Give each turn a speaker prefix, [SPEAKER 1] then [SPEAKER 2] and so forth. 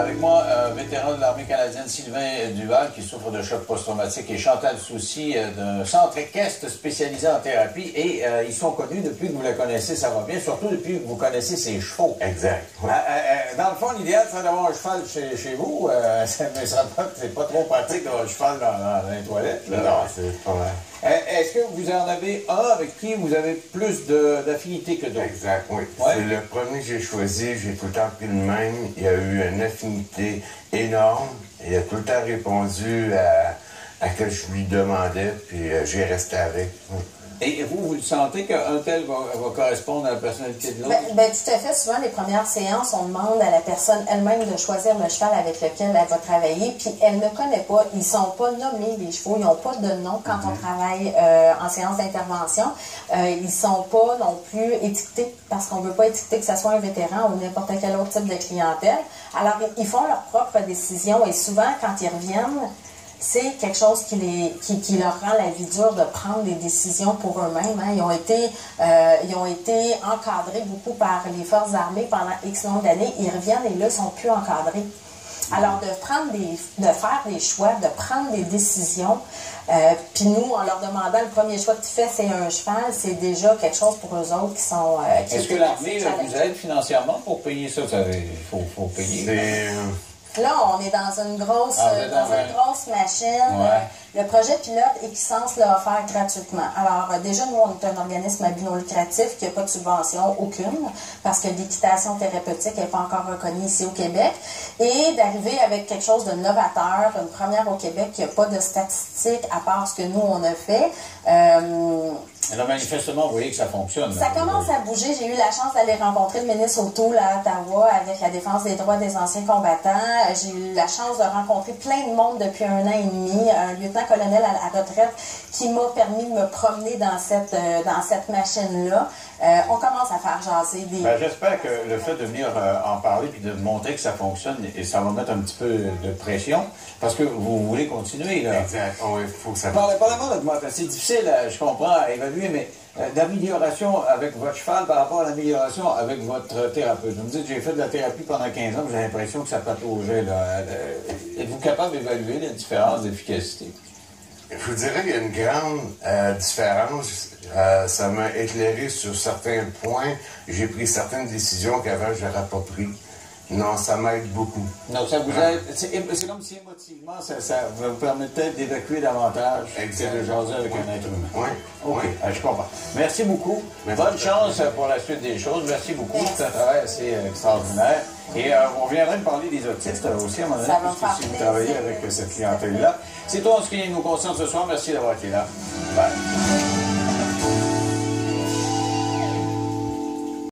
[SPEAKER 1] Avec moi, vétéran de l'armée canadienne Sylvain Duval, qui souffre de choc post-traumatique, et Chantal Soucy, d'un centre équestre spécialisé en thérapie. Et ils sont connus depuis que vous la connaissez, ça va bien, surtout depuis que vous connaissez ses chevaux.
[SPEAKER 2] Exact. Ouais.
[SPEAKER 1] Dans le fond, l'idéal serait d'avoir un cheval chez vous, mais c'est pas trop pratique d'avoir un cheval dans les toilettes. Là.
[SPEAKER 2] Non, c'est pas mal.
[SPEAKER 1] Est-ce que vous en avez un avec qui vous avez plus d'affinité que d'autres?
[SPEAKER 2] Exact, oui.
[SPEAKER 1] Ouais.
[SPEAKER 2] C'est le premier que j'ai choisi, j'ai tout le temps pris le même. Il a eu une affinité énorme. Il a tout le temps répondu à ce que je lui demandais, puis j'ai resté avec. Oui.
[SPEAKER 1] Et vous le sentez qu'un tel va correspondre à la personnalité de l'autre?
[SPEAKER 3] Ben, tout à fait. Souvent, les premières séances, on demande à la personne elle-même de choisir le cheval avec lequel elle va travailler, puis elle ne connaît pas, ils ne sont pas nommés, les chevaux, ils n'ont pas de nom quand on travaille en séance d'intervention. Ils ne sont pas non plus étiquetés, parce qu'on ne veut pas étiqueter que ce soit un vétéran ou n'importe quel autre type de clientèle. Alors, ils font leur propre décision, et souvent, quand ils reviennent, c'est quelque chose qui leur rend la vie dure de prendre des décisions pour eux-mêmes. Hein. Ils ont été encadrés beaucoup par les forces armées pendant X nombre d'années. Ils reviennent et là, ils sont plus encadrés. Alors, de faire des choix, de prendre des décisions, puis nous, en leur demandant, le premier choix que tu fais, c'est un cheval, c'est déjà quelque chose pour eux autres qui sont...
[SPEAKER 1] Est-ce que l'armée vous aide financièrement pour payer ça? Il faut payer.
[SPEAKER 3] Là, on est dans une grosse, grosse machine.
[SPEAKER 1] Ouais.
[SPEAKER 3] Le projet pilote Equisens l'a offert gratuitement. Alors, déjà, nous, on est un organisme à but non lucratif qui n'a pas de subvention aucune, parce que l'équitation thérapeutique n'est pas encore reconnue ici au Québec. Et d'arriver avec quelque chose de novateur, une première au Québec qui n'a pas de statistiques à part ce que nous, on a fait.
[SPEAKER 1] Alors, manifestement, vous voyez que ça fonctionne.
[SPEAKER 3] Ça commence à bouger. J'ai eu la chance d'aller rencontrer le ministre O'Toole à Ottawa avec la défense des droits des anciens combattants. J'ai eu la chance de rencontrer plein de monde depuis 1 an et demi. Un lieutenant-colonel à la retraite qui m'a permis de me promener dans cette machine-là. On commence à faire jaser des...
[SPEAKER 1] J'espère que le fait de venir en parler puis de montrer que ça fonctionne, et ça va mettre un petit peu de pression, parce que vous voulez continuer. Là.
[SPEAKER 2] Exact. Oui, il faut que ça...
[SPEAKER 1] Parlez-moi de moi, c'est difficile, je comprends, à évaluer, mais d'amélioration avec votre cheval par rapport à l'amélioration avec votre thérapeute. Vous me dites, j'ai fait de la thérapie pendant 15 ans, j'ai l'impression que ça pataugeait. Êtes-vous capable d'évaluer la différence d'efficacité?
[SPEAKER 2] Je vous dirais qu'il y a une grande différence. Ça m'a éclairé sur certains points. J'ai pris certaines décisions qu'avant, je n'aurais pas prises. Non, ça m'aide beaucoup.
[SPEAKER 1] Non, ça vous aide. C'est comme si émotivement, ça vous permettait d'évacuer davantage que de jaser avec un être humain.
[SPEAKER 2] Oui.
[SPEAKER 1] OK, je comprends. Merci beaucoup. Bonne chance pour la suite des choses. Merci beaucoup. C'est un travail assez extraordinaire. Et on viendrait me parler des autistes aussi à un moment donné, puisque si vous travaillez avec cette clientèle-là. C'est tout ce qui nous concerne ce soir. Merci d'avoir été là. Bye.